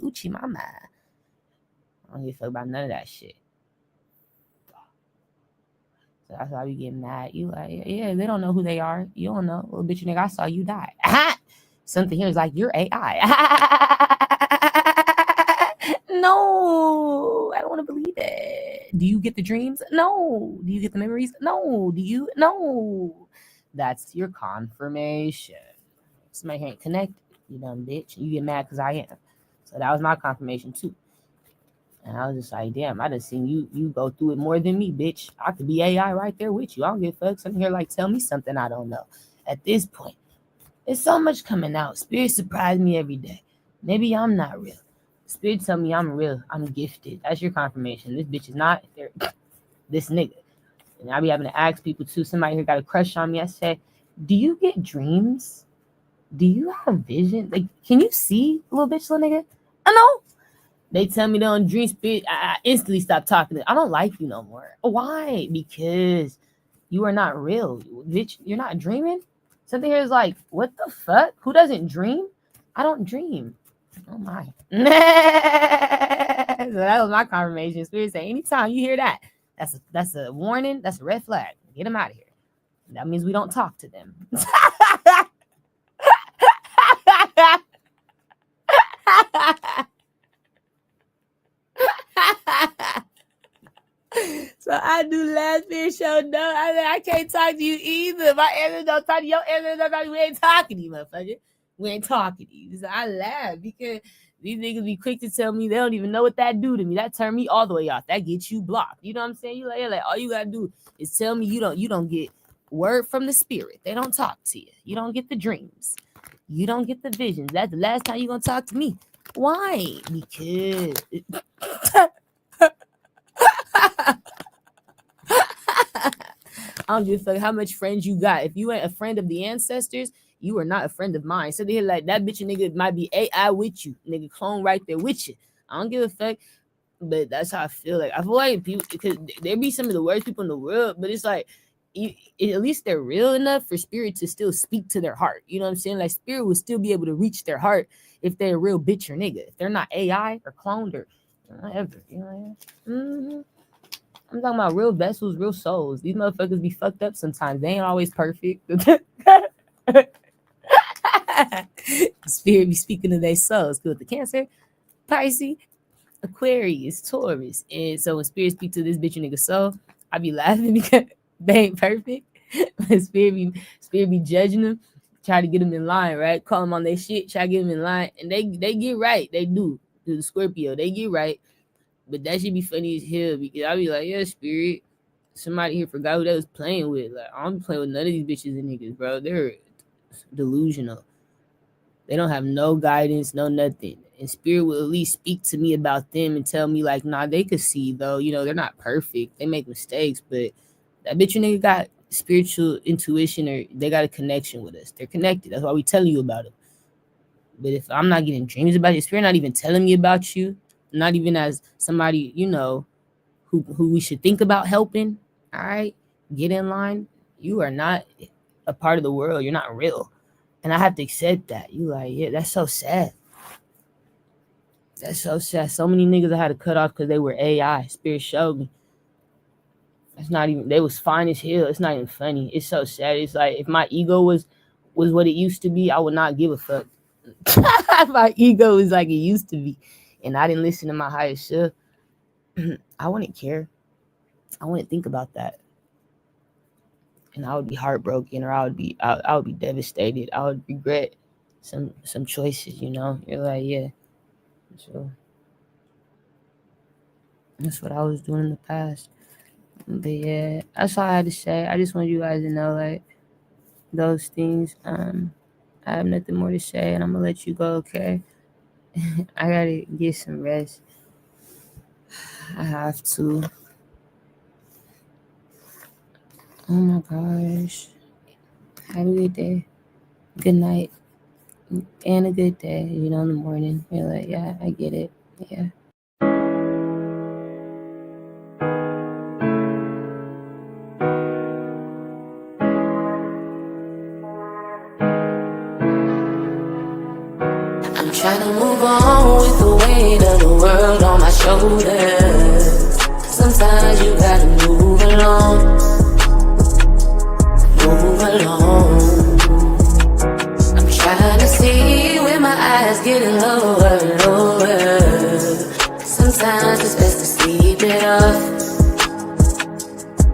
Uchi mama. I don't give a fuck about none of that shit. So that's why we get mad. You like, yeah, they don't know who they are. You don't know. Little bitch nigga, I saw you die. Something here is like, you're AI. No, I don't want to believe it. Do you get the dreams? No. Do you get the memories? No. Do you? No. That's your confirmation. Somebody ain't connected, you dumb bitch. You get mad because I am. So that was my confirmation too. And I was just like, damn, I done seen you go through it more than me, bitch. I could be AI right there with you. I don't give a fuck. Something here like, tell me something I don't know. At this point, there's so much coming out. Spirit surprise me every day. Maybe I'm not real. Spirit tell me I'm real. I'm gifted. That's your confirmation. This bitch is not this nigga. And I be having to ask people too. Somebody here got a crush on me. I say, do you get dreams? Do you have vision? Like, can you see, little bitch, little nigga? I know. They tell me they're on dream spirit. I instantly stop talking. I don't like you no more. Why? Because you are not real. Bitch, you're not dreaming? Something here is like, what the fuck? Who doesn't dream? I don't dream. Oh my. So that was my confirmation. Spirit say, anytime you hear that, that's a warning. That's a red flag. Get them out of here. That means we don't talk to them. So I do last Spirit show. No, I can't talk to you either. My ancestors don't talk to you. Your ancestors don't talk to you. We ain't talking to you, motherfucker. We ain't talking to you. So I laugh because these niggas be quick to tell me they don't even know what that do to me. That turn me all the way off. That gets you blocked. You know what I'm saying? You like all you gotta do is tell me you don't get word from the spirit. They don't talk to you. You don't get the dreams. You don't get the visions. That's the last time you gonna talk to me. Why? Because I don't give a fuck how much friends you got. If you ain't a friend of the ancestors, you are not a friend of mine. So they like that bitch, a nigga might be AI with you, nigga, clone right there with you. I don't give a fuck. But that's how I feel. Like I feel like people, because there be some of the worst people in the world, but it's like at least they're real enough for spirit to still speak to their heart. You know what I'm saying? Like spirit will still be able to reach their heart if they're a real bitch or nigga. If they're not AI or cloned or whatever. You know what I mean? I'm talking about real vessels, real souls. These motherfuckers be fucked up sometimes. They ain't always perfect. Spirit be speaking to their souls. Good with the Cancer, Pisces, Aquarius, Taurus. And so when spirit speak to this bitch nigga soul, I be laughing because they ain't perfect. spirit be judging them, try to get them in line, right? Call them on their shit, try to get them in line. And they get right. They do. To the Scorpio, they get right. But that should be funny as hell because I be like, yeah, spirit, somebody here forgot who they was playing with. Like, I don't be playing with none of these bitches and niggas, bro. They're delusional. They don't have no guidance, no nothing. And spirit will at least speak to me about them and tell me, like, nah, they could see, though. You know, they're not perfect. They make mistakes, but that bitch nigga got spiritual intuition or they got a connection with us. They're connected. That's why we telling you about it. But if I'm not getting dreams about you, spirit not even telling me about you, not even as somebody, you know, who we should think about helping, all right, get in line. You are not a part of the world. You're not real. And I have to accept that. You like, yeah, that's so sad. That's so sad. So many niggas I had to cut off because they were AI. Spirit showed me. That's not even, they was fine as hell. It's not even funny. It's so sad. It's like if my ego was what it used to be, I would not give a fuck. My ego is like it used to be. And I didn't listen to my higher self. I wouldn't care. I wouldn't think about that. And I would be heartbroken, or I would be devastated. I would regret some choices, you know. You're like, yeah. So that's what I was doing in the past. But yeah, that's all I had to say. I just want you guys to know, like, those things. I have nothing more to say, and I'm gonna let you go, okay? I gotta get some rest. I have to. Oh my gosh. Have a good day. Good night. And a good day, you know, in the morning. You're like, yeah, I get it. Yeah. I'm trying to move on with the weight of the world on my shoulders. Sometimes you gotta move along. Move along. I'm trying to see when my eyes getting lower and lower. Sometimes it's best to sleep it off.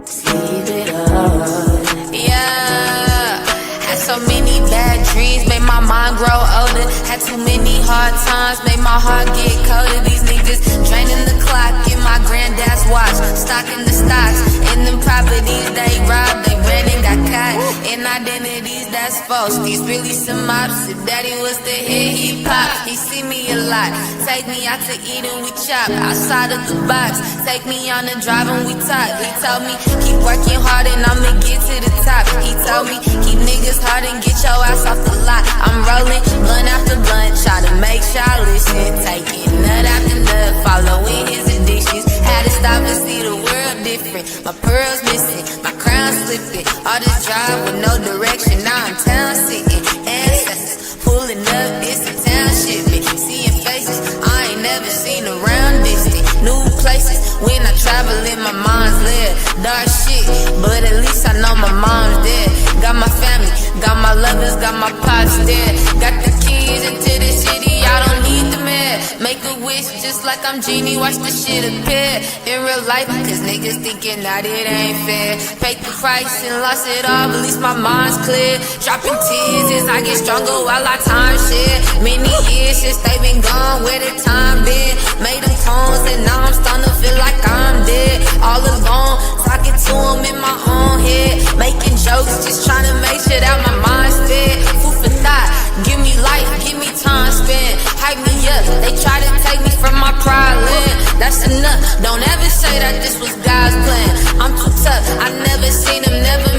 Sleep it off. Yeah, had so many bad dreams, made my mind grow older. Had too many hard times, made my heart get colder. These niggas draining the clock in my granddad's watch, stocking the stocks in them properties they robbed. They ran and got caught in identities that's false. These really some models. If daddy was the head, he pop. He see me a lot. Take me out to eat and we chop outside of the box. Take me on the drive and we talk. He told me keep working hard and I'ma get to the top. He told me keep niggas hard and get your ass off the lot. I'm rolling blunt after blunt, try to make sure I listen. Taking nut after nut, following his addictions. Had to stop and see the world different. My pearls missing, my crown slipping. All this drive with no direction, now I'm town sitting. Ancestors pulling up, it's a township. Seeing faces I ain't never seen around distant. New places when I travel in my mind's led. Dark shit, but at least I know my mom's dead. Got my family, got my lovers, got my pops dead. Got the keys into the city, I don't need the man. Make a wish just like I'm Genie, watch the shit appear in real life. Cause niggas thinking that it ain't fair. Paid the price and lost it all, but at least my mind's clear. Dropping tears as I get stronger while I time share. Many years since they been gone, where the time been? Made them clones and now I'm starting to feel like I'm dead. All alone, talking to them in my own head. Making jokes, just trying to make sure that my mind's fed. Food for thought, give me life, give me time spent. Hype me up, they try to take me from my pride land. That's enough, don't ever say that this was God's plan. I'm too tough, I never seen him, never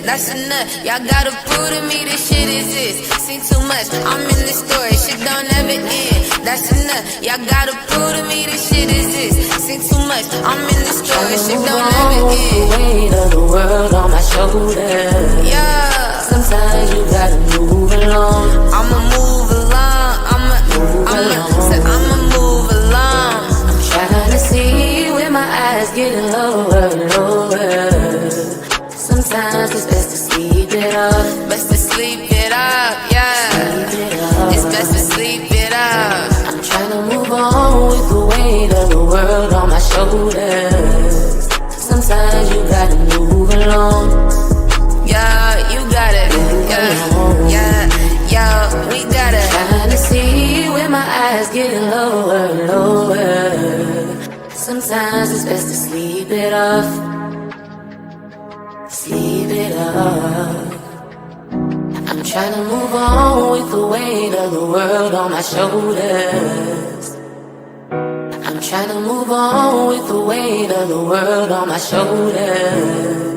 that's enough. Y'all gotta prove to me this shit exists. Seen too much, I'm in the story, shit don't ever end. That's enough. Y'all gotta prove to me this shit exists. Seen too much, I'm in the story, shit don't ever end. The weight of the world on my shoulders. Yeah. Sometimes you gotta move along. I'ma move along. I'ma move along. I'm trying to see with my eyes getting lower and lower. Sometimes it's best to sleep it off. Best to sleep it up, yeah. Sleep it off. It's best to sleep it up. I'm trying to move on with the weight of the world on my shoulders. Sometimes you gotta move along. Yeah, you got it. Yeah, we got it. Trying to see with my eyes getting lower and lower. Sometimes it's best to sleep it off. Sleep it off. I'm trying to move on with the weight of the world on my shoulders. I'm trying to move on with the weight of the world on my shoulders.